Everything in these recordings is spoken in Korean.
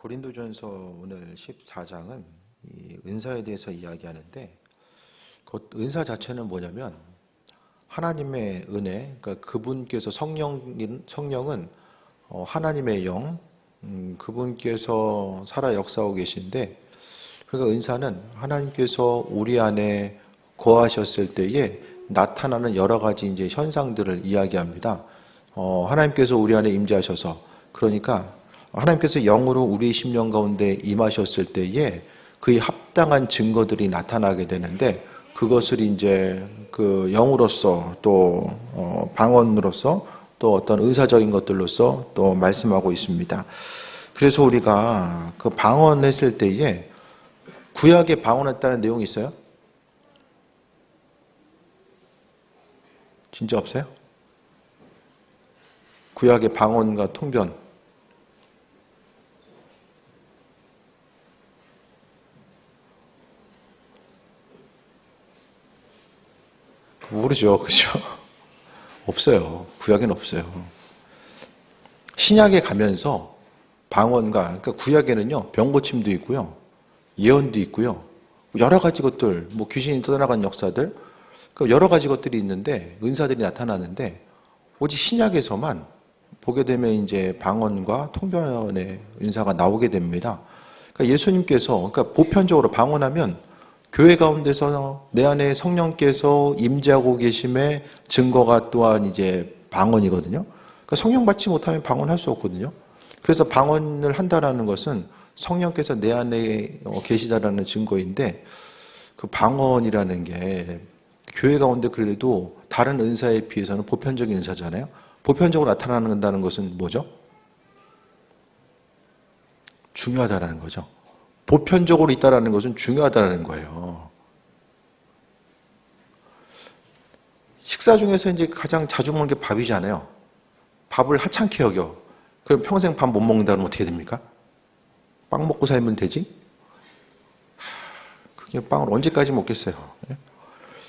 고린도전서 오늘 14장은 이 은사에 대해서 이야기하는데, 그 은사 자체는 뭐냐면 하나님의 은혜, 그러니까 그분께서 성령은 하나님의 영, 그분께서 살아 역사하고 계신데, 그러니까 은사는 하나님께서 우리 안에 거하셨을 때에 나타나는 여러 가지 이제 현상들을 이야기합니다. 하나님께서 우리 안에 임재하셔서, 그러니까 하나님께서 영으로 우리 심령 가운데 임하셨을 때에 그의 합당한 증거들이 나타나게 되는데, 그것을 이제 그 영으로서 또 방언으로서 또 어떤 은사적인 것들로서 또 말씀하고 있습니다. 그래서 우리가 그 방언했을 때에 구약에 방언했다는 내용이 있어요? 진짜 없어요? 구약의 방언과 통변. 모르죠, 그죠? 없어요. 구약에는 없어요. 신약에 가면서 방언과, 그러니까 구약에는요, 병고침도 있고요, 예언도 있고요, 여러 가지 것들, 뭐 귀신이 떠나간 역사들, 여러 가지 것들이 있는데, 은사들이 나타나는데, 오직 신약에서만 보게 되면 이제 방언과 통변의 은사가 나오게 됩니다. 그러니까 예수님께서, 그러니까 보편적으로 방언하면 교회 가운데서 내 안에 성령께서 임재하고 계심의 증거가 또한 이제 방언이거든요. 그러니까 성령 받지 못하면 방언할 수 없거든요. 그래서 방언을 한다라는 것은 성령께서 내 안에 계시다라는 증거인데, 그 방언이라는 게 교회 가운데 그래도 다른 은사에 비해서는 보편적인 은사잖아요. 보편적으로 나타나는 것은 뭐죠? 중요하다라는 거죠. 보편적으로 있다라는 것은 중요하다는 거예요. 식사 중에서 이제 가장 자주 먹는 게 밥이잖아요. 밥을 하찮게 여겨. 그럼 평생 밥 못 먹는다면 어떻게 됩니까? 빵 먹고 살면 되지? 그게 빵을 언제까지 먹겠어요?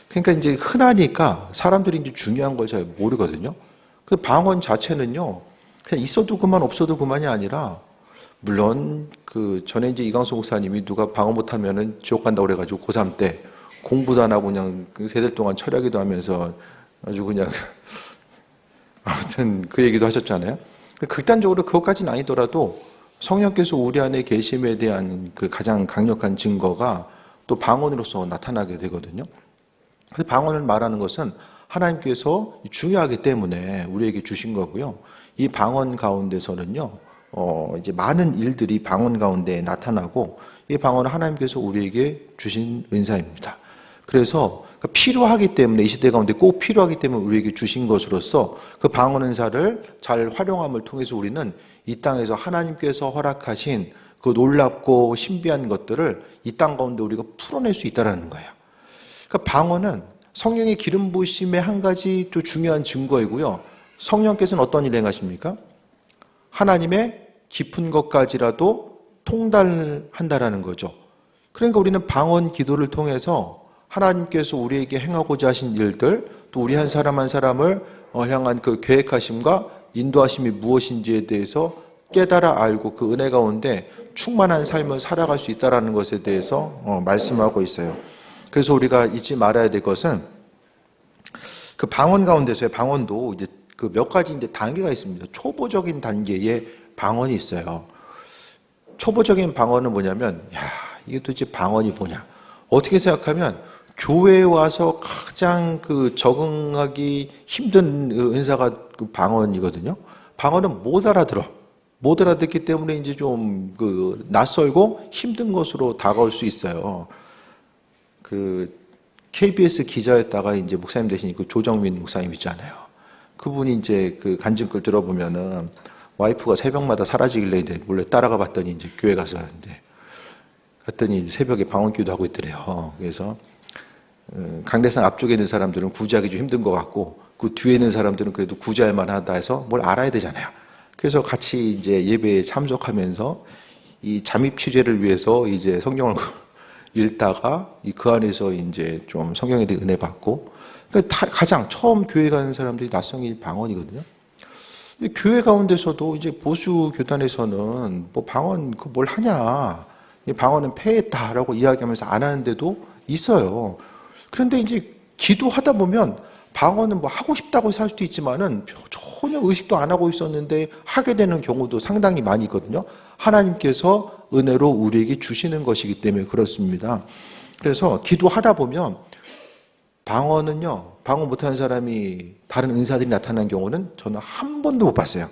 그러니까 이제 흔하니까 사람들이 이제 중요한 걸 잘 모르거든요. 그 방언 자체는요, 그냥 있어도 그만 없어도 그만이 아니라, 물론 그 전에 이제 이광수 목사님이 누가 방언 못하면은 지옥 간다고 그래가지고 고3 때 공부도 안 하고 그냥 그 세달 동안 철야기도 하면서 아주 그냥 아무튼 그 얘기도 하셨잖아요. 극단적으로 그것까지는 아니더라도 성령께서 우리 안에 계심에 대한 그 가장 강력한 증거가 또 방언으로서 나타나게 되거든요. 그래서 방언을 말하는 것은 하나님께서 중요하기 때문에 우리에게 주신 거고요. 이 방언 가운데서는요, 이제 많은 일들이 방언 가운데 나타나고, 이 방언은 하나님께서 우리에게 주신 은사입니다. 그래서 필요하기 때문에, 이 시대 가운데 꼭 필요하기 때문에 우리에게 주신 것으로서 그 방언 은사를 잘 활용함을 통해서 우리는 이 땅에서 하나님께서 허락하신 그 놀랍고 신비한 것들을 이 땅 가운데 우리가 풀어낼 수 있다는 거예요. 그러니까 방언은 성령의 기름 부으심의 한 가지 또 중요한 증거이고요. 성령께서는 어떤 일을 행하십니까? 하나님의 깊은 것까지라도 통달한다라는 거죠. 그러니까 우리는 방언 기도를 통해서 하나님께서 우리에게 행하고자 하신 일들, 또 우리 한 사람 한 사람을 향한 그 계획하심과 인도하심이 무엇인지에 대해서 깨달아 알고 그 은혜 가운데 충만한 삶을 살아갈 수 있다는 것에 대해서 말씀하고 있어요. 그래서 우리가 잊지 말아야 될 것은 그 방언 가운데서의 방언도 이제 그 몇 가지 이제 단계가 있습니다. 초보적인 단계의 방언이 있어요. 초보적인 방언은 뭐냐면, 이게 도대체 방언이 뭐냐? 어떻게 생각하면 교회에 와서 가장 그 적응하기 힘든 은사가 그 방언이거든요. 방언은 못 알아들어. 못 알아듣기 때문에 이제 좀 그 낯설고 힘든 것으로 다가올 수 있어요. 그 KBS 기자였다가 이제 목사님 되신 그 조정민 목사님 있잖아요. 그분이 이제 그 간증글 들어보면은 와이프가 새벽마다 사라지길래 이제 몰래 따라가 봤더니 이제 교회 가서 이제 갔더니 새벽에 방언기도 하고 있더래요. 그래서 강대상 앞쪽에 있는 사람들은 구제하기 좀 힘든 것 같고, 그 뒤에 있는 사람들은 그래도 구제할 만하다 해서 뭘 알아야 되잖아요. 그래서 같이 이제 예배에 참석하면서 이 잠입 취재를 위해서 이제 성경을 읽다가 그 안에서 이제 좀 성경에 대해 은혜 받고, 그러니까 가장 처음 교회 가는 사람들이 낯선 게 방언이거든요. 교회 가운데서도 이제 보수 교단에서는 뭐 방언 그 뭘 하냐, 이 방언은 폐했다라고 이야기하면서 안 하는데도 있어요. 그런데 이제 기도하다 보면 방언은 뭐 하고 싶다고 할 수도 있지만은 전혀 의식도 안 하고 있었는데 하게 되는 경우도 상당히 많이 있거든요. 하나님께서 은혜로 우리에게 주시는 것이기 때문에 그렇습니다. 그래서 기도하다 보면 방언은요, 방언 못하는 사람이 다른 은사들이 나타난 경우는 저는 한 번도 못 봤어요.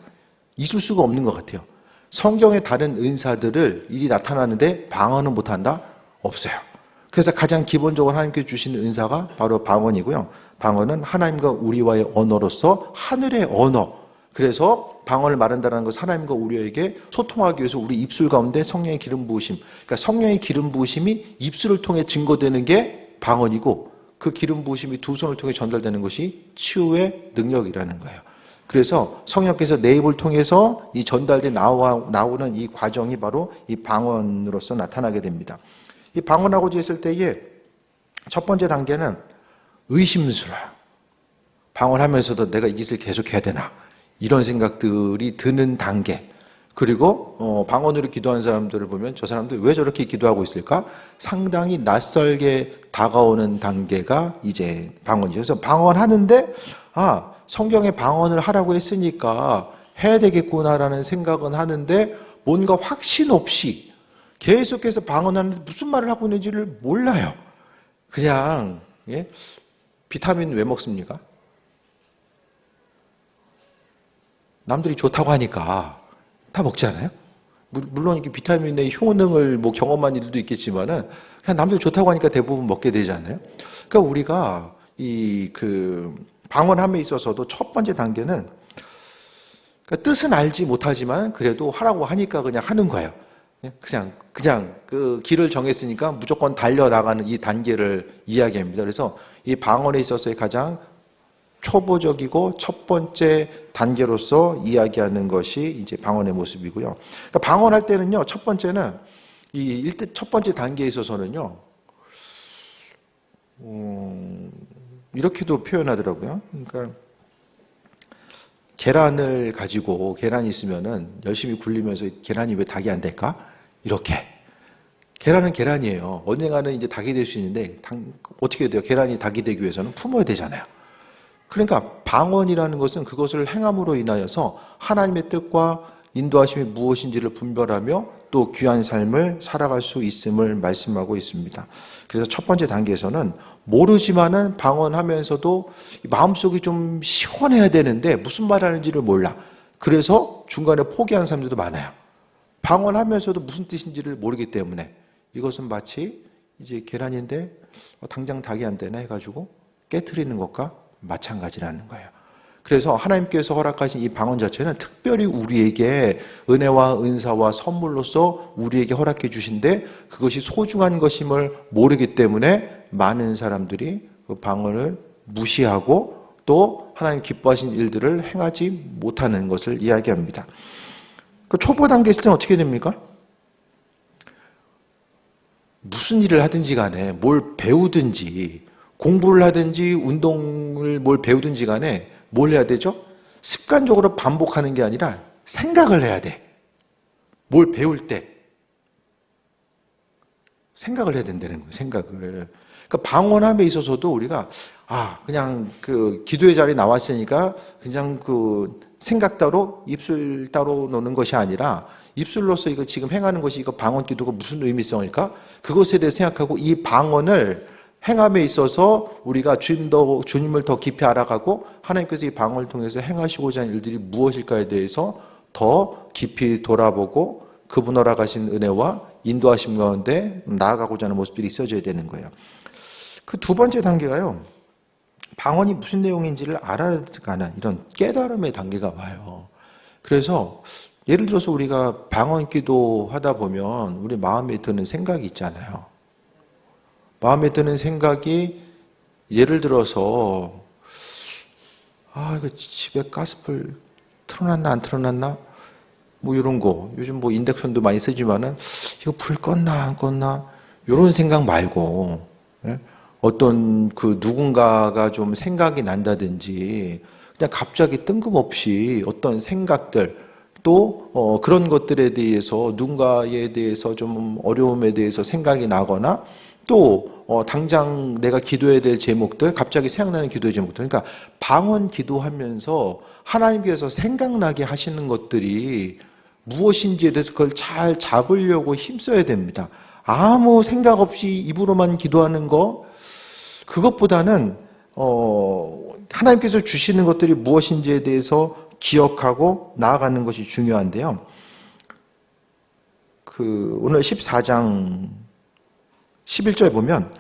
있을 수가 없는 것 같아요. 성경의 다른 은사들을 일이 나타나는데 방언은 못한다? 없어요. 그래서 가장 기본적으로 하나님께 주시는 은사가 바로 방언이고요. 방언은 하나님과 우리와의 언어로서 하늘의 언어. 그래서 방언을 말한다는 것은 하나님과 우리에게 소통하기 위해서 우리 입술 가운데 성령의 기름 부으심. 그러니까 성령의 기름 부으심이 입술을 통해 증거되는 게 방언이고 그 기름 부으심이 두 손을 통해 전달되는 것이 치유의 능력이라는 거예요. 그래서 성령께서 내 입을 통해서 이 전달돼 나오는 이 과정이 바로 이 방언으로서 나타나게 됩니다. 이 방언하고자 했을 때에 첫 번째 단계는 의심스러워요. 방언하면서도 내가 이 짓을 계속해야 되나 이런 생각들이 드는 단계. 그리고 방언으로 기도하는 사람들을 보면 저 사람들 왜 저렇게 기도하고 있을까? 상당히 낯설게 다가오는 단계가 이제 방언이죠. 그래서 방언하는데 성경에 방언을 하라고 했으니까 해야 되겠구나라는 생각은 하는데 뭔가 확신 없이 계속해서 방언하는데 무슨 말을 하고 있는지를 몰라요. 그냥 비타민 왜 먹습니까? 남들이 좋다고 하니까 다 먹지 않아요? 물론 이렇게 비타민의 효능을 뭐 경험한 일도 있겠지만은 그냥 남들 좋다고 하니까 대부분 먹게 되잖아요. 그러니까 우리가 방언함에 있어서도 첫 번째 단계는 그러니까 뜻은 알지 못하지만 그래도 하라고 하니까 그냥 하는 거예요. 그냥 그 길을 정했으니까 무조건 달려나가는 이 단계를 이야기합니다. 그래서 이 방언에 있어서의 가장 초보적이고 첫 번째 단계로서 이야기하는 것이 이제 방언의 모습이고요. 그러니까 방언할 때는요, 첫 번째는 첫 번째 단계에 있어서는요, 이렇게도 표현하더라고요. 그러니까 계란이 있으면은 열심히 굴리면서 계란이 왜 닭이 안 될까? 이렇게. 계란은 계란이에요. 언젠가는 이제 닭이 될 수 있는데 어떻게 돼요? 계란이 닭이 되기 위해서는 품어야 되잖아요. 그러니까 방언이라는 것은 그것을 행함으로 인하여서 하나님의 뜻과 인도하심이 무엇인지를 분별하며 또 귀한 삶을 살아갈 수 있음을 말씀하고 있습니다. 그래서 첫 번째 단계에서는 모르지만은 방언하면서도 마음속이 좀 시원해야 되는데 무슨 말 하는지를 몰라. 그래서 중간에 포기하는 사람들도 많아요. 방언하면서도 무슨 뜻인지를 모르기 때문에 이것은 마치 이제 계란인데 당장 닭이 안 되나 해가지고 깨트리는 것과 마찬가지라는 거예요. 그래서 하나님께서 허락하신 이 방언 자체는 특별히 우리에게 은혜와 은사와 선물로서 우리에게 허락해 주신데 그것이 소중한 것임을 모르기 때문에 많은 사람들이 그 방언을 무시하고 또 하나님 기뻐하신 일들을 행하지 못하는 것을 이야기합니다. 그 초보 단계에 있을 때는 어떻게 됩니까? 무슨 일을 하든지 간에 뭘 배우든지 공부를 하든지 운동을 뭘 배우든지 간에 뭘 해야 되죠? 습관적으로 반복하는 게 아니라 생각을 해야 돼. 뭘 배울 때 생각을 해야 된다는 거예요. 생각을. 그러니까 방언함에 있어서도 우리가 그냥 그 기도의 자리에 나왔으니까 그냥 그 생각 따로 입술 따로 노는 것이 아니라 입술로서 이거 지금 행하는 것이 이거 방언 기도가 무슨 의미성일까? 그것에 대해 생각하고 이 방언을 행함에 있어서 우리가 주님을 더 깊이 알아가고 하나님께서 이 방언을 통해서 행하시고자 하는 일들이 무엇일까에 대해서 더 깊이 돌아보고 그분 허락하신 은혜와 인도하심 가운데 나아가고자 하는 모습들이 있어져야 되는 거예요. 그 두 번째 단계가요. 방언이 무슨 내용인지를 알아가는 이런 깨달음의 단계가 와요. 그래서 예를 들어서 우리가 방언 기도하다 보면 우리 마음에 드는 생각이 있잖아요. 마음에 드는 생각이 예를 들어서 이거 집에 가스불 틀어놨나 안 틀어놨나 뭐 이런 거 요즘 뭐 인덕션도 많이 쓰지만은 이거 불 껐나 안 껐나 이런 생각 말고 어떤 그 누군가가 좀 생각이 난다든지 그냥 갑자기 뜬금없이 어떤 생각들 또 그런 것들에 대해서 누군가에 대해서 좀 어려움에 대해서 생각이 나거나 또 당장 내가 기도해야 될 제목들 갑자기 생각나는 기도의 제목들 그러니까 방언 기도하면서 하나님께서 생각나게 하시는 것들이 무엇인지에 대해서 그걸 잘 잡으려고 힘써야 됩니다. 아무 생각 없이 입으로만 기도하는 거 그것보다는 하나님께서 주시는 것들이 무엇인지에 대해서 기억하고 나아가는 것이 중요한데요. 오늘 14장 11절에 보면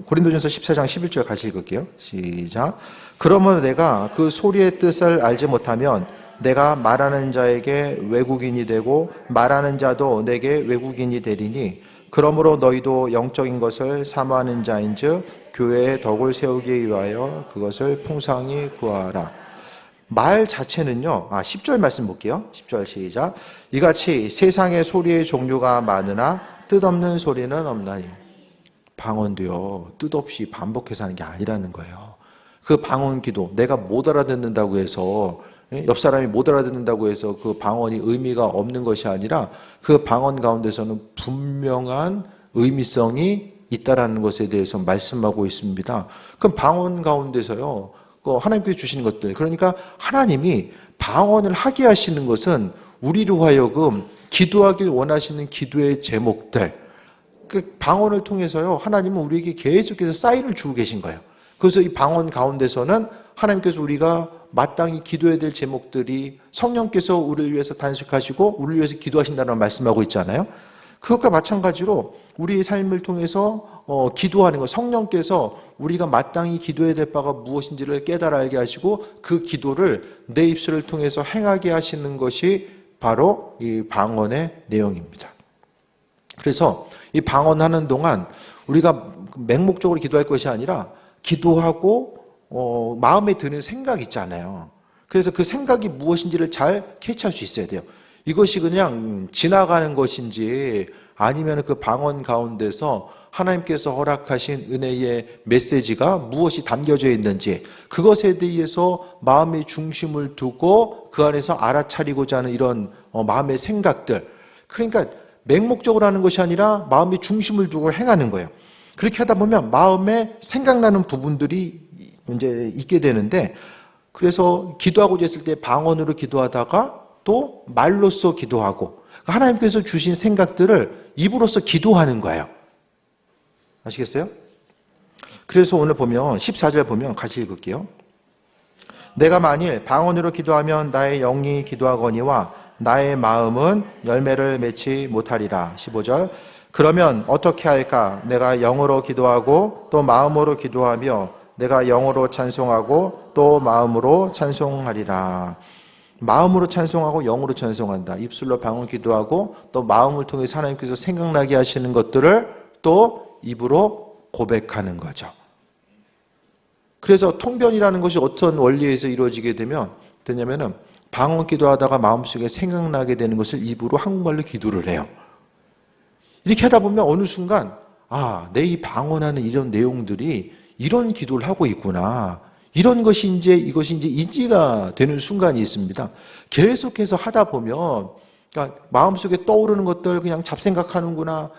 고린도전서 14장 11절 같이 읽을게요. 시작. 그러므로 내가 그 소리의 뜻을 알지 못하면 내가 말하는 자에게 외국인이 되고 말하는 자도 내게 외국인이 되리니 그러므로 너희도 영적인 것을 사모하는 자인즉 교회의 덕을 세우기 위하여 그것을 풍성히 구하라. 말 자체는요. 10절 말씀 볼게요. 10절 시작. 이같이 세상의 소리의 종류가 많으나 뜻없는 소리는 없나니. 방언도요. 뜻없이 반복해서 하는 게 아니라는 거예요. 그 방언 기도 내가 못 알아듣는다고 해서 옆 사람이 못 알아듣는다고 해서 그 방언이 의미가 없는 것이 아니라 그 방언 가운데서는 분명한 의미성이 있다라는 것에 대해서 말씀하고 있습니다. 그럼 방언 가운데서요. 하나님께서 주시는 것들 그러니까 하나님이 방언을 하게 하시는 것은 우리로 하여금 기도하길 원하시는 기도의 제목들 그 방언을 통해서요. 하나님은 우리에게 계속해서 사인을 주고 계신 거예요. 그래서 이 방언 가운데서는 하나님께서 우리가 마땅히 기도해야 될 제목들이 성령께서 우리를 위해서 단속하시고 우리를 위해서 기도하신다는 말씀하고 있잖아요. 그것과 마찬가지로 우리의 삶을 통해서 기도하는 것, 성령께서 우리가 마땅히 기도해야 될 바가 무엇인지를 깨달아 알게 하시고 그 기도를 내 입술을 통해서 행하게 하시는 것이 바로 이 방언의 내용입니다. 그래서 이 방언하는 동안 우리가 맹목적으로 기도할 것이 아니라 기도하고 마음에 드는 생각 있잖아요. 그래서 그 생각이 무엇인지를 잘 캐치할 수 있어야 돼요. 이것이 그냥 지나가는 것인지 아니면 그 방언 가운데서 하나님께서 허락하신 은혜의 메시지가 무엇이 담겨져 있는지 그것에 대해서 마음의 중심을 두고 그 안에서 알아차리고자 하는 이런 마음의 생각들 그러니까 맹목적으로 하는 것이 아니라 마음의 중심을 두고 행하는 거예요. 그렇게 하다 보면 마음에 생각나는 부분들이 이제 있게 되는데 그래서 기도하고자 했을 때 방언으로 기도하다가 또 말로써 기도하고 하나님께서 주신 생각들을 입으로써 기도하는 거예요. 아시겠어요? 그래서 오늘 보면 14절 보면 같이 읽을게요. 내가 만일 방언으로 기도하면 나의 영이 기도하거니와 나의 마음은 열매를 맺지 못하리라. 15절 그러면 어떻게 할까? 내가 영으로 기도하고 또 마음으로 기도하며 내가 영으로 찬송하고 또 마음으로 찬송하리라. 마음으로 찬송하고 영으로 찬송한다. 입술로 방언 기도하고 또 마음을 통해서 하나님께서 생각나게 하시는 것들을 또 입으로 고백하는 거죠. 그래서 통변이라는 것이 어떤 원리에서 이루어지게 되냐면은 방언 기도하다가 마음속에 생각나게 되는 것을 입으로 한국말로 기도를 해요. 이렇게 하다 보면 어느 순간 내 이 방언하는 이런 내용들이 이런 기도를 하고 있구나. 이런 것이 이것이 이제 인지가 되는 순간이 있습니다. 계속해서 하다 보면, 그러니까 마음속에 떠오르는 것들 그냥 잡생각하는구나.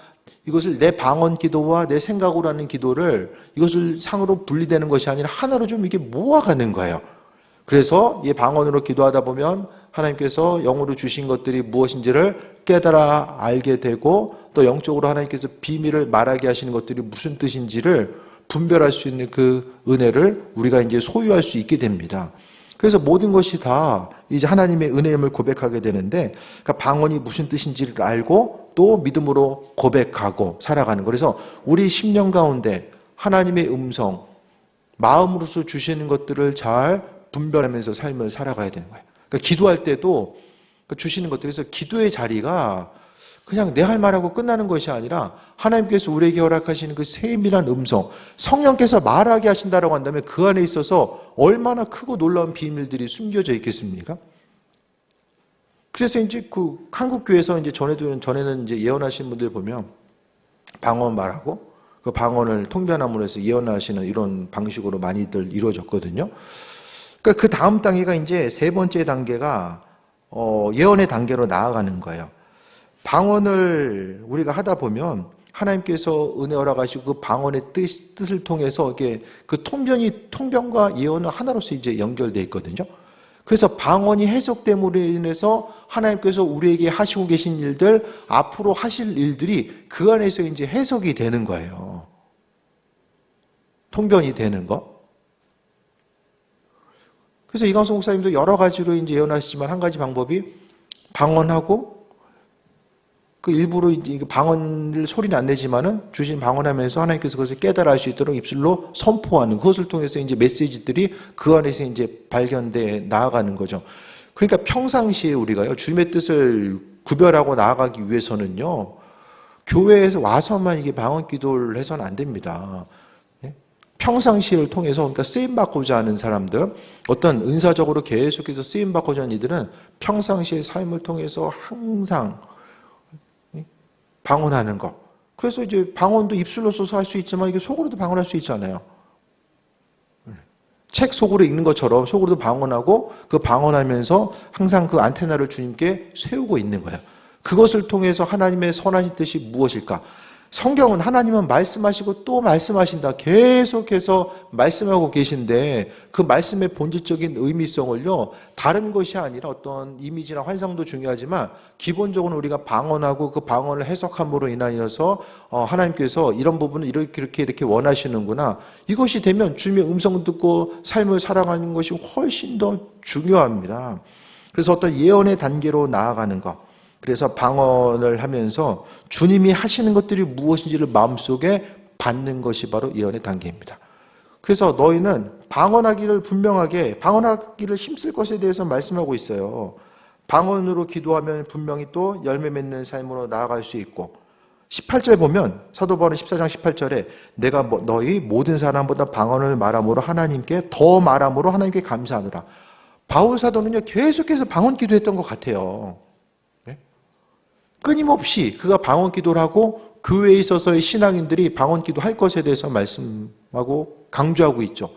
이것을 내 방언 기도와 내 생각으로 하는 기도를 이것을 상으로 분리되는 것이 아니라 하나로 좀 이게 모아가는 거예요. 그래서 이 방언으로 기도하다 보면 하나님께서 영으로 주신 것들이 무엇인지를 깨달아 알게 되고 또 영적으로 하나님께서 비밀을 말하게 하시는 것들이 무슨 뜻인지를 분별할 수 있는 그 은혜를 우리가 이제 소유할 수 있게 됩니다. 그래서 모든 것이 다 이제 하나님의 은혜임을 고백하게 되는데 그러니까 방언이 무슨 뜻인지를 알고 또 믿음으로 고백하고 살아가는 거. 그래서 우리 심령 가운데 하나님의 음성, 마음으로서 주시는 것들을 잘 분별하면서 삶을 살아가야 되는 거예요. 그러니까 기도할 때도 주시는 것들, 그래서 기도의 자리가 그냥 내 할 말하고 끝나는 것이 아니라 하나님께서 우리에게 허락하시는 그 세밀한 음성, 성령께서 말하게 하신다라고 한다면 그 안에 있어서 얼마나 크고 놀라운 비밀들이 숨겨져 있겠습니까? 그래서 이제 그 한국 교회에서 이제 전에는 이제 예언하신 분들 보면 방언 말하고 그 방언을 통변함으로 해서 예언하시는 이런 방식으로 많이들 이루어졌거든요. 그러니까 그 다음 단계가 이제 세 번째 단계가 예언의 단계로 나아가는 거예요. 방언을 우리가 하다 보면 하나님께서 은혜 허락하시고 그 방언의 뜻을 통해서 이게 그 통변과 예언은 하나로서 이제 연결되어 있거든요. 그래서 방언이 해석됨으로 인해서 하나님께서 우리에게 하시고 계신 일들, 앞으로 하실 일들이 그 안에서 이제 해석이 되는 거예요. 통변이 되는 거. 그래서 이광수 목사님도 여러 가지로 이제 예언하시지만 한 가지 방법이 방언하고 그 일부러 이제 방언을 소리는 안 내지만은 주신 방언하면서 하나님께서 그것을 깨달아 알 수 있도록 입술로 선포하는 그것을 통해서 이제 메시지들이 그 안에서 이제 발견돼 나아가는 거죠. 그러니까 평상시에 우리가요 주님의 뜻을 구별하고 나아가기 위해서는요 교회에서 와서만 이게 방언 기도를 해서는 안 됩니다. 평상시를 통해서 그러니까 쓰임 받고자 하는 사람들, 어떤 은사적으로 계속해서 쓰임 받고자 하는 이들은 평상시의 삶을 통해서 항상 방언하는 거. 그래서 이제 방언도 입술로 써서 할 수 있지만 이게 속으로도 방언할 수 있잖아요. 책 속으로 읽는 것처럼 속으로도 방언하고 그 방언하면서 항상 그 안테나를 주님께 세우고 있는 거예요. 그것을 통해서 하나님의 선하신 뜻이 무엇일까? 성경은 하나님은 말씀하시고 또 말씀하신다. 계속해서 말씀하고 계신데 그 말씀의 본질적인 의미성을요. 다른 것이 아니라 어떤 이미지나 환상도 중요하지만 기본적으로 우리가 방언하고 그 방언을 해석함으로 인하여서 하나님께서 이런 부분을 이렇게 원하시는구나. 이것이 되면 주님의 음성 듣고 삶을 살아가는 것이 훨씬 더 중요합니다. 그래서 어떤 예언의 단계로 나아가는 것. 그래서 방언을 하면서 주님이 하시는 것들이 무엇인지를 마음속에 받는 것이 바로 예언의 단계입니다. 그래서 너희는 방언하기를 분명하게 방언하기를 힘쓸 것에 대해서 말씀하고 있어요. 방언으로 기도하면 분명히 또 열매 맺는 삶으로 나아갈 수 있고 18절 보면 사도 바울은 14장 18절에 내가 너희 모든 사람보다 방언을 말함으로 하나님께 더 말함으로 하나님께 감사하노라. 바울 사도는요 계속해서 방언 기도했던 것 같아요. 끊임없이 그가 방언 기도를 하고 교회에 있어서의 신앙인들이 방언 기도할 것에 대해서 말씀하고 강조하고 있죠.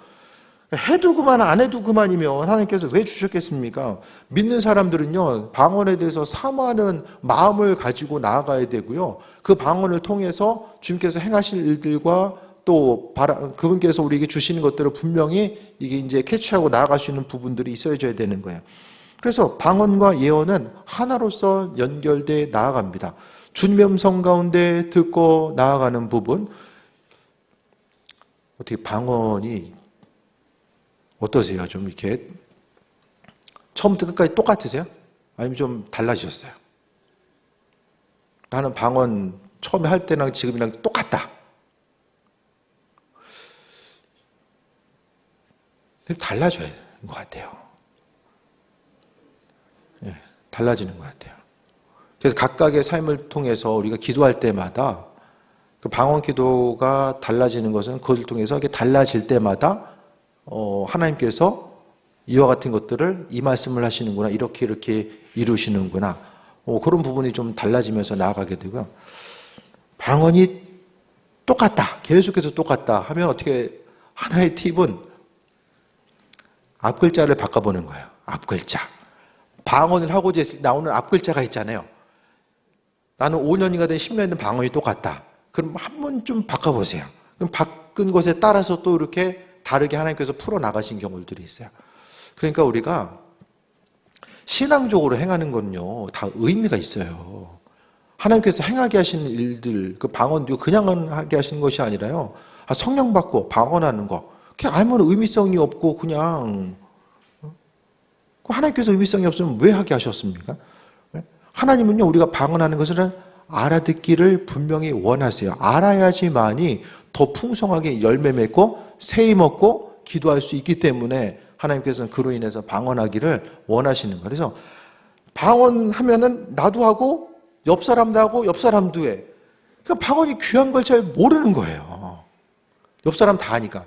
해도 그만 안 해도 그만이면 하나님께서 왜 주셨겠습니까? 믿는 사람들은요 방언에 대해서 사모하는 마음을 가지고 나아가야 되고요. 그 방언을 통해서 주님께서 행하실 일들과 또 그분께서 우리에게 주시는 것들을 분명히 이게 이제 캐치하고 나아갈 수 있는 부분들이 있어야 되는 거예요. 그래서 방언과 예언은 하나로서 연결돼 나아갑니다. 주님의 음성 가운데 듣고 나아가는 부분, 어떻게 방언이 어떠세요? 좀 이렇게 처음부터 끝까지 똑같으세요? 아니면 좀 달라지셨어요? 나는 방언 처음에 할 때랑 지금이랑 똑같다. 달라져야 되는 것 같아요. 달라지는 것 같아요. 그래서 각각의 삶을 통해서 우리가 기도할 때마다 그 방언 기도가 달라지는 것은 그것을 통해서 이렇게 달라질 때마다 하나님께서 이와 같은 것들을 이 말씀을 하시는구나, 이렇게 이루시는구나, 그런 부분이 좀 달라지면서 나아가게 되고요. 방언이 똑같다, 계속해서 똑같다 하면 어떻게 하나의 팁은 앞글자를 바꿔보는 거예요. 앞글자. 방언을 하고자 나오는 앞글자가 있잖아요. 나는 5년이가 된 10년이 된 방언이 똑같다. 그럼 한번 좀 바꿔보세요. 그럼 바꾼 것에 따라서 또 이렇게 다르게 하나님께서 풀어나가신 경우들이 있어요. 그러니까 우리가 신앙적으로 행하는 건요, 다 의미가 있어요. 하나님께서 행하게 하시는 일들, 그 방언도 그냥 하게 하시는 것이 아니라요, 성령 받고 방언하는 거, 그냥 아무런 의미성이 없고 그냥 하나님께서 의미성이 없으면 왜 하게 하셨습니까? 하나님은요 우리가 방언하는 것을 알아듣기를 분명히 원하세요. 알아야지만이 더 풍성하게 열매 맺고 세임 얻고 기도할 수 있기 때문에 하나님께서는 그로 인해서 방언하기를 원하시는 거예요. 그래서 방언하면은 나도 하고 옆 사람도 하고 옆 사람도 해. 그러니까 방언이 귀한 걸 잘 모르는 거예요. 옆 사람 다 하니까.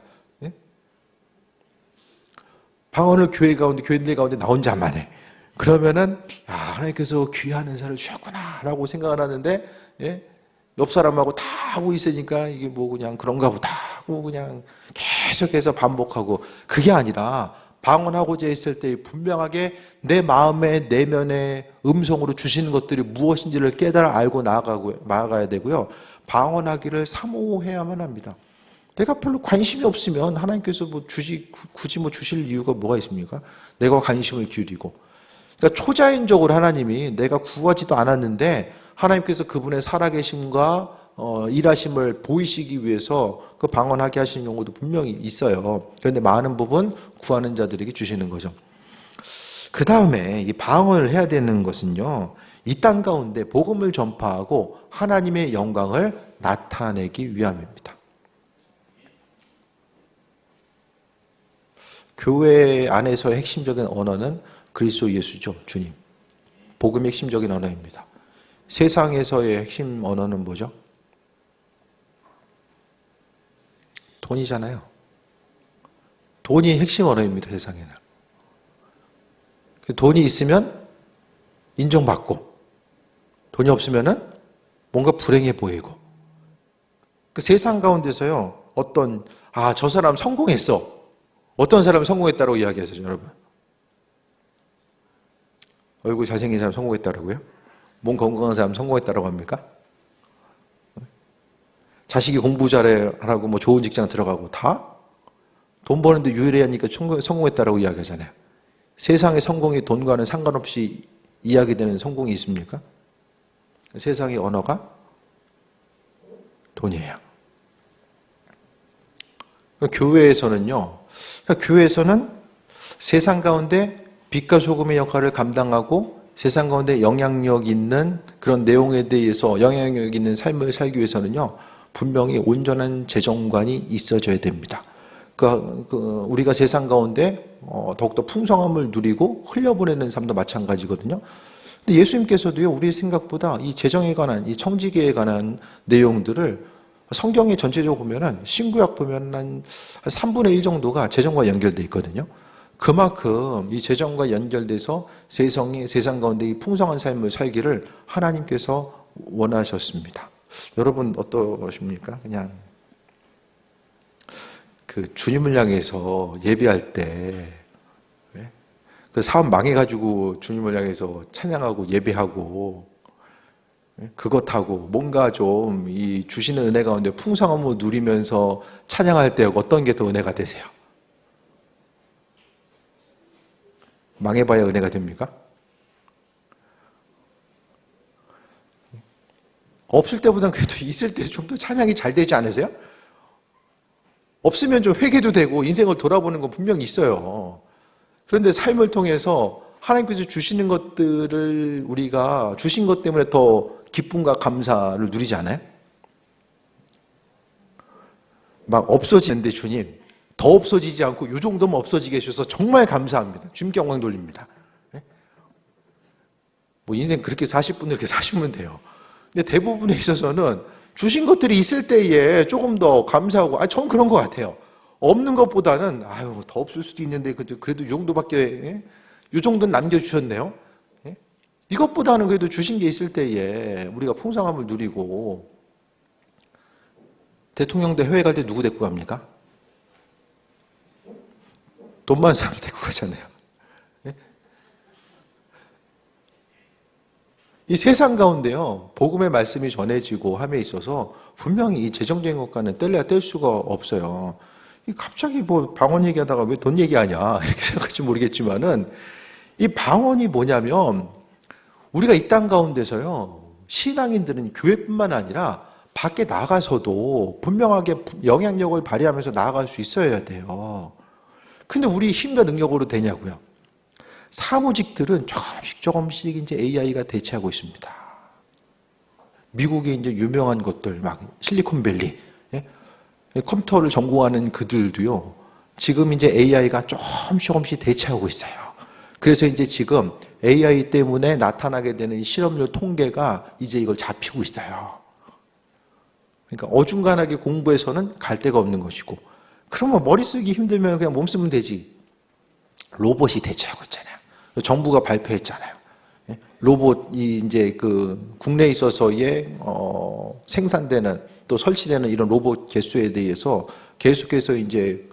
방언을 교회들 가운데 나 혼자만 해. 그러면은 하나님께서 귀한 은사를 주셨구나 라고 생각을 하는데 옆 사람하고 다 하고 있으니까 이게 뭐 그냥 그런가 보다 하고 그냥 계속해서 반복하고, 그게 아니라 방언하고자 했을 때 분명하게 내 마음의 내면의 음성으로 주시는 것들이 무엇인지를 깨달아 알고 나아가야 되고요. 방언하기를 사모해야만 합니다. 내가 별로 관심이 없으면 하나님께서 굳이 주실 이유가 뭐가 있습니까? 내가 관심을 기울이고. 그러니까 초자연적으로 하나님이 내가 구하지도 않았는데 하나님께서 그분의 살아계심과 일하심을 보이시기 위해서 그 방언하게 하시는 경우도 분명히 있어요. 그런데 많은 부분 구하는 자들에게 주시는 거죠. 그 다음에 이 방언을 해야 되는 것은요, 이 땅 가운데 복음을 전파하고 하나님의 영광을 나타내기 위함입니다. 교회 안에서의 핵심적인 언어는 그리스도 예수죠, 주님. 복음의 핵심적인 언어입니다. 세상에서의 핵심 언어는 뭐죠? 돈이잖아요. 돈이 핵심 언어입니다, 세상에는. 돈이 있으면 인정받고, 돈이 없으면은 뭔가 불행해 보이고. 그 세상 가운데서요, 저 사람 성공했어. 어떤 사람은 성공했다고 이야기하세요, 여러분? 얼굴 잘생긴 사람 성공했다라고요? 몸 건강한 사람 성공했다라고 합니까? 자식이 공부 잘하라고 좋은 직장 들어가고 다? 돈 버는데 유일하니까 성공했다라고 이야기하잖아요. 세상의 성공이 돈과는 상관없이 이야기되는 성공이 있습니까? 세상의 언어가 돈이에요. 교회에서는요, 교회에서는 세상 가운데 빛과 소금의 역할을 감당하고 세상 가운데 영향력 있는 그런 내용에 대해서 영향력 있는 삶을 살기 위해서는요, 분명히 온전한 재정관이 있어져야 됩니다. 우리가 세상 가운데 더욱더 풍성함을 누리고 흘려보내는 삶도 마찬가지거든요. 근데 예수님께서도요, 우리 생각보다 이 재정에 관한, 이 청지기에 관한 내용들을 성경에 전체적으로 보면은, 신구약 보면 한 3분의 1 정도가 재정과 연결되어 있거든요. 그만큼 이 재정과 연결돼서 세상 가운데 이 풍성한 삶을 살기를 하나님께서 원하셨습니다. 여러분 어떠십니까? 그냥 주님을 향해서 예배할 때 그 사업 망해가지고 주님을 향해서 찬양하고 예배하고 그것하고 뭔가 좀 이 주시는 은혜 가운데 풍성함을 누리면서 찬양할 때 어떤 게 더 은혜가 되세요? 망해봐야 은혜가 됩니까? 없을 때보다는 그래도 있을 때 좀 더 찬양이 잘 되지 않으세요? 없으면 좀 회개도 되고 인생을 돌아보는 건 분명히 있어요. 그런데 삶을 통해서 하나님께서 주시는 것들을 우리가 주신 것 때문에 더 기쁨과 감사를 누리지 않아요? 막 없어지는데 주님, 더 없어지지 않고 이 정도만 없어지게 해주셔서 정말 감사합니다. 주님께 영광 돌립니다. 인생 그렇게 40분 이렇게 사시면 돼요. 근데 대부분에 있어서는 주신 것들이 있을 때에 조금 더 감사하고, 전 그런 것 같아요. 없는 것보다는, 더 없을 수도 있는데, 그래도 이 정도밖에, 이 정도는 남겨주셨네요. 이것보다는 그래도 주신 게 있을 때에 우리가 풍성함을 누리고, 대통령도 해외 갈 때 누구 데리고 갑니까? 돈 많은 사람 데리고 가잖아요. 이 세상 가운데요, 복음의 말씀이 전해지고 함에 있어서 분명히 이 재정적인 것과는 뗄래야 뗄 수가 없어요. 갑자기 방언 얘기하다가 왜 돈 얘기하냐 이렇게 생각할지 모르겠지만은, 이 방언이 뭐냐면 우리가 이 땅 가운데서요, 신앙인들은 교회뿐만 아니라 밖에 나가서도 분명하게 영향력을 발휘하면서 나아갈 수 있어야 돼요. 근데 우리 힘과 능력으로 되냐고요? 사무직들은 조금씩 이제 AI가 대체하고 있습니다. 미국의 이제 유명한 것들, 막 실리콘밸리, 컴퓨터를 전공하는 그들도요, 지금 이제 AI가 조금씩 대체하고 있어요. 그래서 이제 지금 AI 때문에 나타나게 되는 실업률 통계가 이제 이걸 잡히고 있어요. 그러니까 어중간하게 공부해서는 갈 데가 없는 것이고, 그러면 머리 쓰기 힘들면 그냥 몸 쓰면 되지. 로봇이 대체하고 있잖아요. 정부가 발표했잖아요. 로봇이 이제 국내에 있어서의 생산되는 또 설치되는 이런 로봇 개수에 대해서 계속해서 이제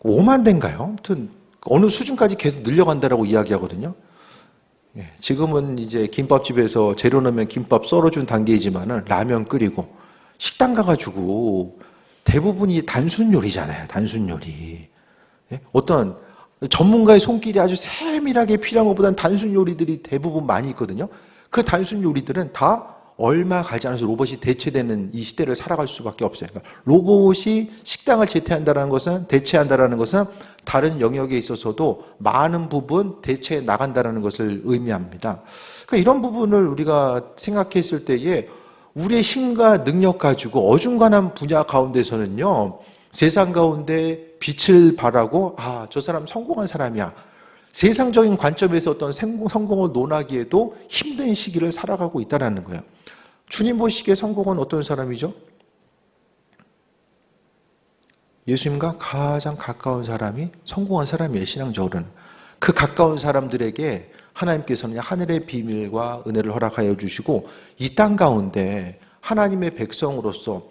5만 대인가요? 아무튼 어느 수준까지 계속 늘려간다라고 이야기하거든요. 예, 지금은 이제 김밥집에서 재료 넣으면 김밥 썰어준 단계이지만은 라면 끓이고 식당 가가지고 대부분이 단순 요리잖아요. 단순 요리. 예? 어떤 전문가의 손길이 아주 세밀하게 필요한 것보다는 단순 요리들이 대부분 많이 있거든요. 그 단순 요리들은 다 얼마 가지 않아서 로봇이 대체되는 이 시대를 살아갈 수밖에 없어요. 그러니까 로봇이 식당을 대체한다라는 것은 다른 영역에 있어서도 많은 부분 대체해 나간다라는 것을 의미합니다. 그러니까 이런 부분을 우리가 생각했을 때에 우리의 힘과 능력 가지고 어중간한 분야 가운데서는요, 세상 가운데 빛을 발하고, 저 사람 성공한 사람이야. 세상적인 관점에서 어떤 성공을 논하기에도 힘든 시기를 살아가고 있다는 거예요. 주님 보시기에 성공은 어떤 사람이죠? 예수님과 가장 가까운 사람이 성공한 사람이에요, 신앙적으로는. 그 가까운 사람들에게 하나님께서는 하늘의 비밀과 은혜를 허락하여 주시고, 이 땅 가운데 하나님의 백성으로서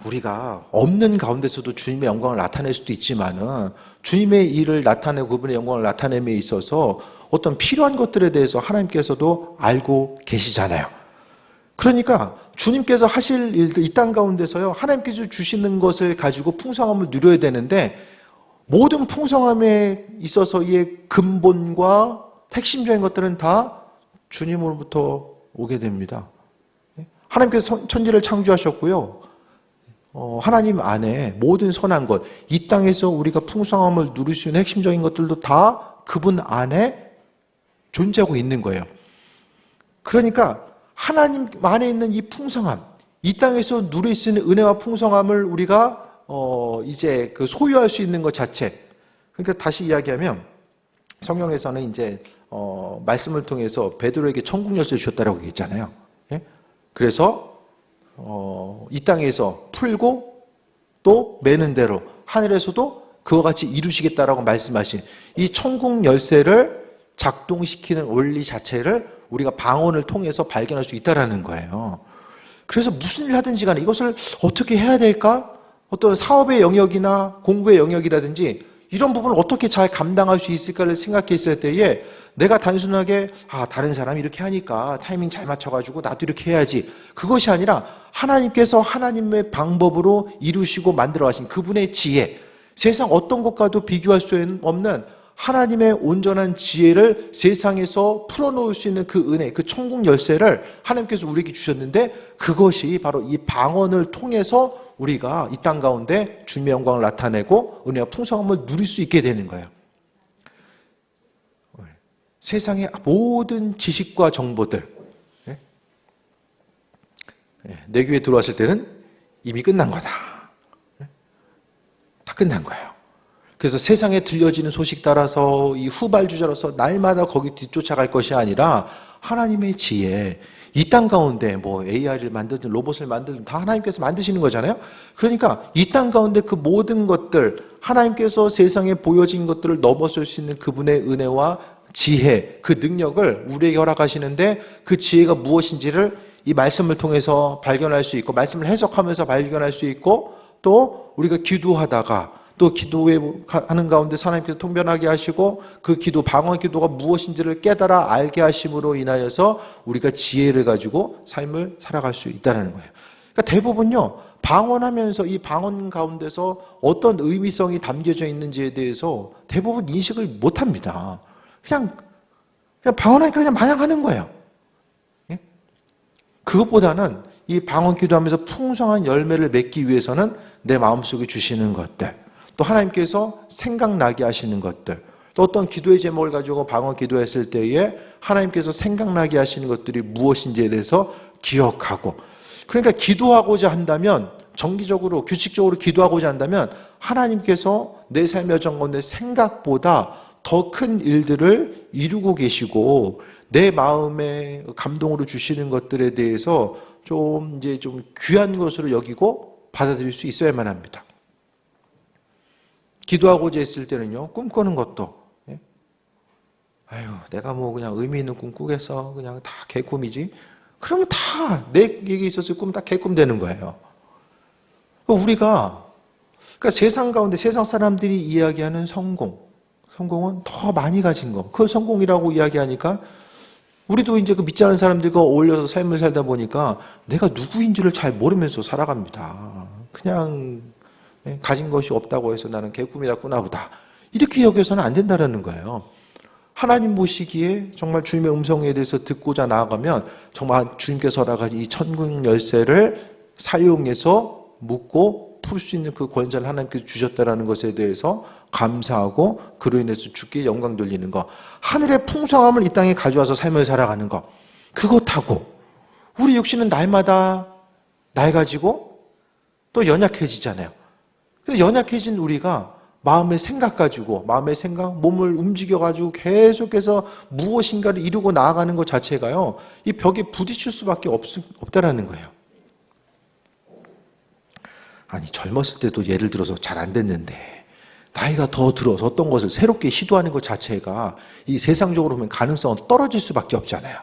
우리가 없는 가운데서도 주님의 영광을 나타낼 수도 있지만은 주님의 일을 나타내고 그분의 영광을 나타냄에 있어서 어떤 필요한 것들에 대해서 하나님께서도 알고 계시잖아요. 그러니까 주님께서 하실 일들 이 땅 가운데서요, 하나님께서 주시는 것을 가지고 풍성함을 누려야 되는데 모든 풍성함에 있어서의 근본과 핵심적인 것들은 다 주님으로부터 오게 됩니다. 하나님께서 천지를 창조하셨고요. 하나님 안에 모든 선한 것, 이 땅에서 우리가 풍성함을 누릴 수 있는 핵심적인 것들도 다 그분 안에 존재하고 있는 거예요. 그러니까 하나님 안에 있는 이 풍성함, 이 땅에서 누릴 수 있는 은혜와 풍성함을 우리가 이제 그 소유할 수 있는 것 자체. 그러니까 다시 이야기하면 성경에서는 이제 말씀을 통해서 베드로에게 천국 열쇠를 주셨다라고 얘기했잖아요. 예? 그래서 이 땅에서 풀고 또 매는 대로 하늘에서도 그와 같이 이루시겠다라고 말씀하신 이 천국 열쇠를 작동시키는 원리 자체를 우리가 방언을 통해서 발견할 수 있다라는 거예요. 그래서 무슨 일 하든지 간에 이것을 어떻게 해야 될까? 어떤 사업의 영역이나 공부의 영역이라든지 이런 부분을 어떻게 잘 감당할 수 있을까를 생각했을 때에 내가 단순하게 다른 사람이 이렇게 하니까 타이밍 잘 맞춰가지고 나도 이렇게 해야지, 그것이 아니라 하나님께서 하나님의 방법으로 이루시고 만들어 가신 그분의 지혜, 세상 어떤 것과도 비교할 수 없는 하나님의 온전한 지혜를 세상에서 풀어놓을 수 있는 그 은혜, 그 천국 열쇠를 하나님께서 우리에게 주셨는데 그것이 바로 이 방언을 통해서 우리가 이 땅 가운데 주님의 영광을 나타내고 은혜와 풍성함을 누릴 수 있게 되는 거예요. 세상의 모든 지식과 정보들, 내 귀에 들어왔을 때는 이미 끝난 거다. 다 끝난 거예요. 그래서 세상에 들려지는 소식 따라서 이 후발주자로서 날마다 거기 뒤쫓아갈 것이 아니라 하나님의 지혜, 이 땅 가운데 뭐 AI를 만들든 로봇을 만들든 다 하나님께서 만드시는 거잖아요. 그러니까 이 땅 가운데 그 모든 것들, 하나님께서 세상에 보여진 것들을 넘어설 수 있는 그분의 은혜와 지혜, 그 능력을 우리에게 허락하시는데 그 지혜가 무엇인지를 이 말씀을 통해서 발견할 수 있고, 말씀을 해석하면서 발견할 수 있고, 또 우리가 기도하다가 또 기도하는 가운데 하나님께서 통변하게 하시고 그 기도, 방언 기도가 무엇인지를 깨달아 알게 하심으로 인하여서 우리가 지혜를 가지고 삶을 살아갈 수 있다는 거예요. 그러니까 대부분요, 방언하면서 이 방언 가운데서 어떤 의미성이 담겨져 있는지에 대해서 대부분 인식을 못합니다. 그냥 방언하니까 그냥 마냥 하는 거예요. 예? 그것보다는 이 방언 기도하면서 풍성한 열매를 맺기 위해서는 내 마음속에 주시는 것들, 또 하나님께서 생각나게 하시는 것들, 또 어떤 기도의 제목을 가지고 방언 기도했을 때에 하나님께서 생각나게 하시는 것들이 무엇인지에 대해서 기억하고, 그러니까 기도하고자 한다면, 정기적으로 규칙적으로 기도하고자 한다면 하나님께서 내 삶의 여정 가운데 생각보다 더 큰 일들을 이루고 계시고 내 마음에 감동으로 주시는 것들에 대해서 좀 귀한 것으로 여기고 받아들일 수 있어야만 합니다. 기도하고자 했을 때는요, 꿈꾸는 것도, 내가 뭐 그냥 의미 있는 꿈 꾸겠어. 그냥 다 개꿈이지. 그러면 다 내게 있어서 꿈 다 개꿈 되는 거예요. 우리가 그러니까 세상 가운데 세상 사람들이 이야기하는 성공은 더 많이 가진 거. 그걸 성공이라고 이야기하니까 우리도 이제 그 믿지 않은 사람들과 어울려서 삶을 살다 보니까 내가 누구인지를 잘 모르면서 살아갑니다. 그냥 가진 것이 없다고 해서 나는 개꿈이라 꾸나 보다. 이렇게 여겨서는 안 된다는 거예요. 하나님 보시기에 정말 주님의 음성에 대해서 듣고자 나아가면 정말 주님께서 허락하신 이 천국 열쇠를 사용해서 묻고 풀 수 있는 그 권세를 하나님께서 주셨다는 것에 대해서 감사하고 그로 인해서 주께 영광 돌리는 것, 하늘의 풍성함을 이 땅에 가져와서 삶을 살아가는 것, 그것하고 우리 육신은 날마다 낡아지고 또 연약해지잖아요. 그래서 연약해진 우리가 마음의 생각 가지고 마음의 생각, 몸을 움직여가지고 계속해서 무엇인가를 이루고 나아가는 것 자체가요, 이 벽에 부딪힐 수밖에 없다라는 거예요. 아니, 젊었을 때도 예를 들어서 잘 안 됐는데 나이가 더 들어서 어떤 것을 새롭게 시도하는 것 자체가 이 세상적으로 보면 가능성은 떨어질 수밖에 없잖아요.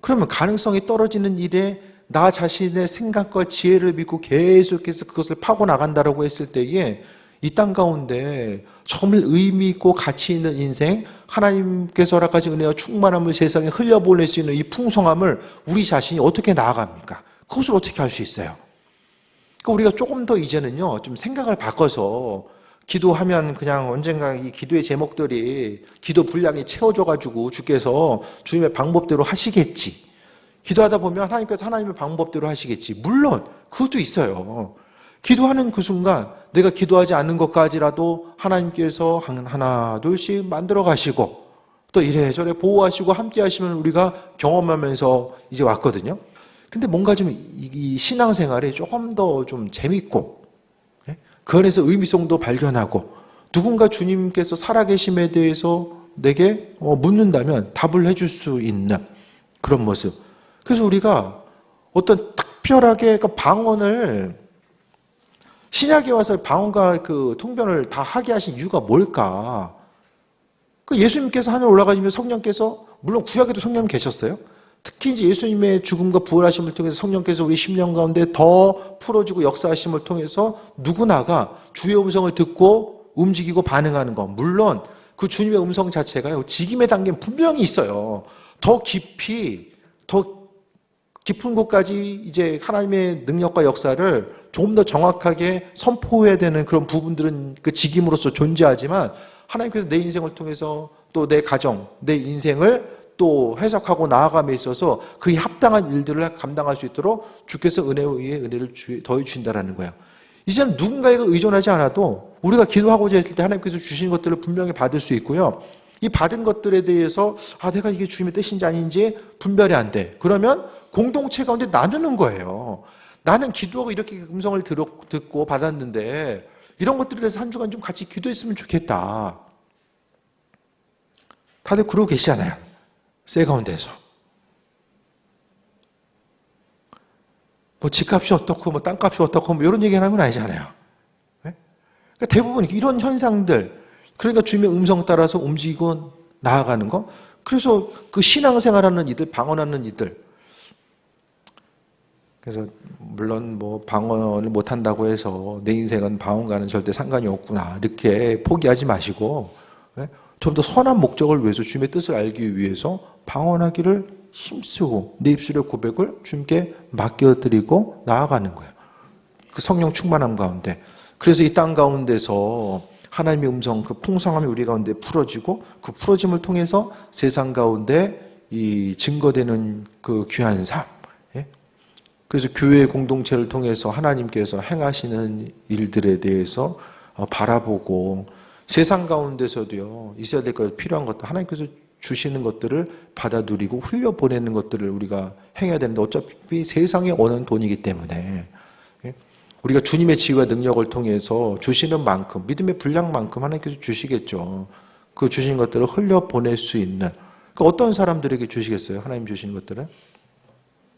그러면 가능성이 떨어지는 일에 나 자신의 생각과 지혜를 믿고 계속해서 그것을 파고 나간다라고 했을 때에 이 땅 가운데 정말 의미 있고 가치 있는 인생, 하나님께서 허락하신 은혜와 충만함을 세상에 흘려보낼 수 있는 이 풍성함을 우리 자신이 어떻게 나아갑니까? 그것을 어떻게 할 수 있어요? 그러니까 우리가 조금 더 이제는요, 좀 생각을 바꿔서 기도하면 그냥 언젠가 이 기도의 제목들이 기도 분량이 채워져가지고 주께서 주님의 방법대로 하시겠지. 기도하다 보면 하나님께서 하나님의 방법대로 하시겠지. 물론 그것도 있어요. 기도하는 그 순간 내가 기도하지 않는 것까지라도 하나님께서 하나 둘씩 만들어 가시고 또 이래저래 보호하시고 함께 하시면 우리가 경험하면서 이제 왔거든요. 근데 뭔가 좀 이 신앙생활이 조금 더 좀 재밌고 그 안에서 의미성도 발견하고 누군가 주님께서 살아계심에 대해서 내게 묻는다면 답을 해줄 수 있는 그런 모습. 그래서 우리가 어떤 특별하게 그 방언을 신약에 와서 방언과 그 통변을 다 하게 하신 이유가 뭘까? 그 예수님께서 하늘 올라가시면 성령께서, 물론 구약에도 성령 계셨어요. 특히 이제 예수님의 죽음과 부활하심을 통해서 성령께서 우리 심령 가운데 더 풀어주고 역사하심을 통해서 누구나가 주의 음성을 듣고 움직이고 반응하는 것. 물론 그 주님의 음성 자체가요, 직임의 단계는 분명히 있어요. 더 깊이, 더 깊은 곳까지 이제 하나님의 능력과 역사를 조금 더 정확하게 선포해야 되는 그런 부분들은 그 직임으로서 존재하지만 하나님께서 내 인생을 통해서 또 내 가정, 내 인생을 또 해석하고 나아감에 있어서 그에 합당한 일들을 감당할 수 있도록 주께서 은혜 위에 은혜를 더해 주신다는 거예요. 이제는 누군가에게 의존하지 않아도 우리가 기도하고자 했을 때 하나님께서 주신 것들을 분명히 받을 수 있고요. 이 받은 것들에 대해서 내가 이게 주님의 뜻인지 아닌지 분별이 안 돼. 그러면 공동체 가운데 나누는 거예요. 나는 기도하고 이렇게 음성을 듣고 받았는데 이런 것들에 대해서 한 주간 좀 같이 기도했으면 좋겠다. 다들 그러고 계시잖아요. 새 가운데서. 뭐 집값이 어떻고 뭐 땅값이 어떻고 뭐 이런 얘기하는 건 아니잖아요. 네? 그러니까 대부분 이런 현상들, 그러니까 주님의 음성 따라서 움직이고 나아가는 거. 그래서 그 신앙생활하는 이들, 방언하는 이들. 그래서 물론 뭐 방언을 못한다고 해서 내 인생은 방언과는 절대 상관이 없구나 이렇게 포기하지 마시고 좀 더 선한 목적을 위해서 주님의 뜻을 알기 위해서 방언하기를 힘쓰고 내 입술의 고백을 주님께 맡겨드리고 나아가는 거예요. 그 성령 충만함 가운데. 그래서 이 땅 가운데서 하나님의 음성, 그 풍성함이 우리 가운데 풀어지고 그 풀어짐을 통해서 세상 가운데 이 증거되는 그 귀한 삶. 그래서 교회 공동체를 통해서 하나님께서 행하시는 일들에 대해서 바라보고 세상 가운데서도요, 있어야 될 것, 필요한 것들, 하나님께서 주시는 것들을 받아 누리고 흘려보내는 것들을 우리가 행해야 되는데 어차피 세상에 오는 돈이기 때문에 우리가 주님의 지혜와 능력을 통해서 주시는 만큼, 믿음의 분량만큼 하나님께서 주시겠죠. 그 주신 것들을 흘려보낼 수 있는, 그러니까 어떤 사람들에게 주시겠어요? 하나님 주시는 것들은?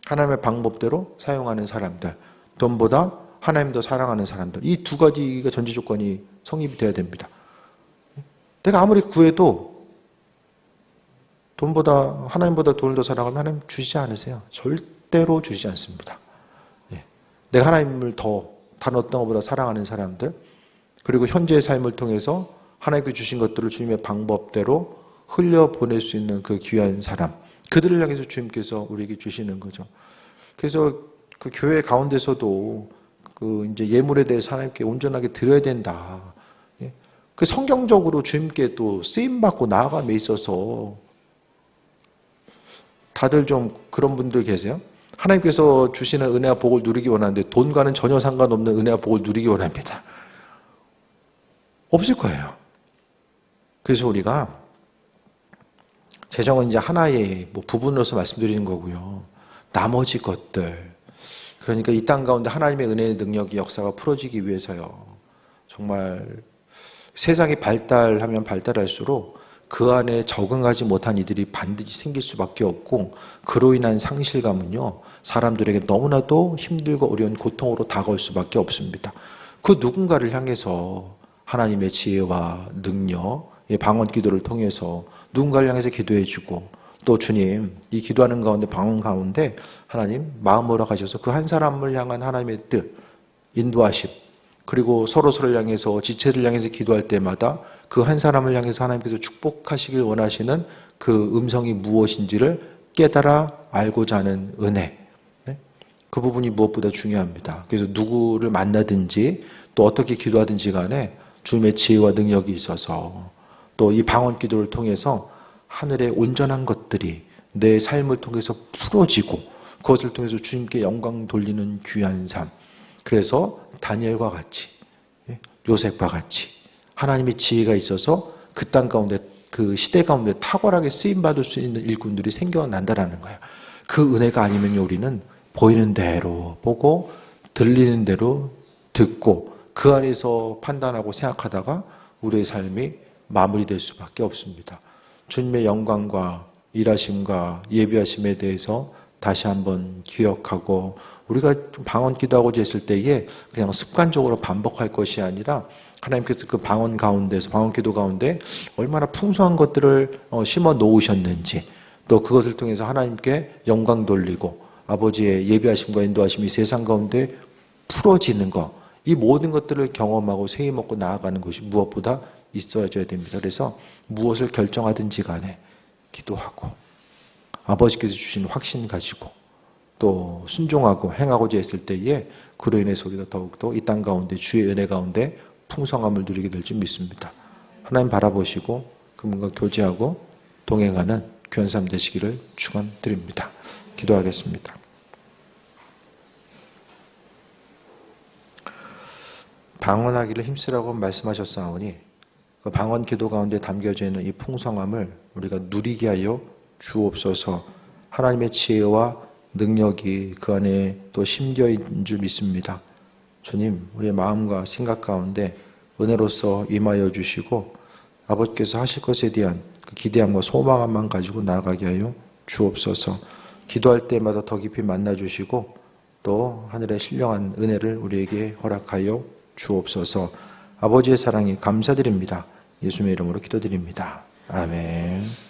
하나님의 방법대로 사용하는 사람들, 돈보다 하나님 더 사랑하는 사람들, 이 두 가지가 전제 조건이 성립이 돼야 됩니다. 내가 아무리 구해도 돈보다, 하나님보다 돈을 더 사랑하면 하나님 주시지 않으세요. 절대로 주시지 않습니다. 내가 하나님을 더 다른 어떤 것보다 사랑하는 사람들, 그리고 현재의 삶을 통해서 하나님께 주신 것들을 주님의 방법대로 흘려보낼 수 있는 그 귀한 사람, 그들을 향해서 주님께서 우리에게 주시는 거죠. 그래서 그 교회 가운데서도 그 이제 예물에 대해서 하나님께 온전하게 드려야 된다. 그 성경적으로 주님께 또 쓰임받고 나아감에 있어서 다들 좀 그런 분들 계세요? 하나님께서 주시는 은혜와 복을 누리기 원하는데 돈과는 전혀 상관없는 은혜와 복을 누리기 원합니다. 없을 거예요. 그래서 우리가 재정은 이제 하나의 부분으로서 말씀드리는 거고요. 나머지 것들, 그러니까 이 땅 가운데 하나님의 은혜의 능력이 역사가 풀어지기 위해서요. 정말 세상이 발달하면 발달할수록 그 안에 적응하지 못한 이들이 반드시 생길 수밖에 없고, 그로 인한 상실감은요, 사람들에게 너무나도 힘들고 어려운 고통으로 다가올 수밖에 없습니다. 그 누군가를 향해서 하나님의 지혜와 능력, 방언 기도를 통해서 누군가를 향해서 기도해주고, 또 주님, 이 기도하는 가운데, 방언 가운데 하나님 마음으로 가셔서 그 한 사람을 향한 하나님의 뜻, 인도하심, 그리고 서로를 향해서, 지체를 향해서 기도할 때마다 그 한 사람을 향해서 하나님께서 축복하시길 원하시는 그 음성이 무엇인지를 깨달아 알고자 하는 은혜, 그 부분이 무엇보다 중요합니다. 그래서 누구를 만나든지 또 어떻게 기도하든지 간에 주님의 지혜와 능력이 있어서, 또 이 방언 기도를 통해서 하늘의 온전한 것들이 내 삶을 통해서 풀어지고, 그것을 통해서 주님께 영광 돌리는 귀한 삶. 그래서 다니엘과 같이, 요셉과 같이 하나님의 지혜가 있어서 그 땅 가운데, 그 시대 가운데 탁월하게 쓰임받을 수 있는 일꾼들이 생겨난다라는 거예요. 그 은혜가 아니면 우리는 보이는 대로 보고 들리는 대로 듣고 그 안에서 판단하고 생각하다가 우리의 삶이 마무리될 수밖에 없습니다. 주님의 영광과 일하심과 예비하심에 대해서 다시 한번 기억하고, 우리가 방언 기도하고자 했을 때에 그냥 습관적으로 반복할 것이 아니라 하나님께서 그 방언 가운데서, 방언 기도 가운데 얼마나 풍성한 것들을 심어 놓으셨는지, 또 그것을 통해서 하나님께 영광 돌리고 아버지의 예비하심과 인도하심이 세상 가운데 풀어지는 것, 이 모든 것들을 경험하고 세이 먹고 나아가는 것이 무엇보다 있어야져야 됩니다. 그래서 무엇을 결정하든지 간에 기도하고 아버지께서 주신 확신 가지고 또 순종하고 행하고자 했을 때에 그로 인해서 우리가 더욱더 이 땅 가운데 주의 은혜 가운데 풍성함을 누리게 될 줄 믿습니다. 하나님 바라보시고 그분과 교제하고 동행하는 귀한 삶 되시기를 축원드립니다. 기도하겠습니다. 방언하기를 힘쓰라고 말씀하셨사오니 그 방언 기도 가운데 담겨져 있는 이 풍성함을 우리가 누리게 하여 주옵소서. 하나님의 지혜와 능력이 그 안에 또 심겨 있는 줄 믿습니다. 주님, 우리의 마음과 생각 가운데 은혜로서 임하여 주시고 아버지께서 하실 것에 대한 그 기대함과 소망함만 가지고 나아가게 하여 주옵소서. 기도할 때마다 더 깊이 만나 주시고 또 하늘의 신령한 은혜를 우리에게 허락하여 주옵소서. 아버지의 사랑에 감사드립니다. 예수님의 이름으로 기도드립니다. 아멘.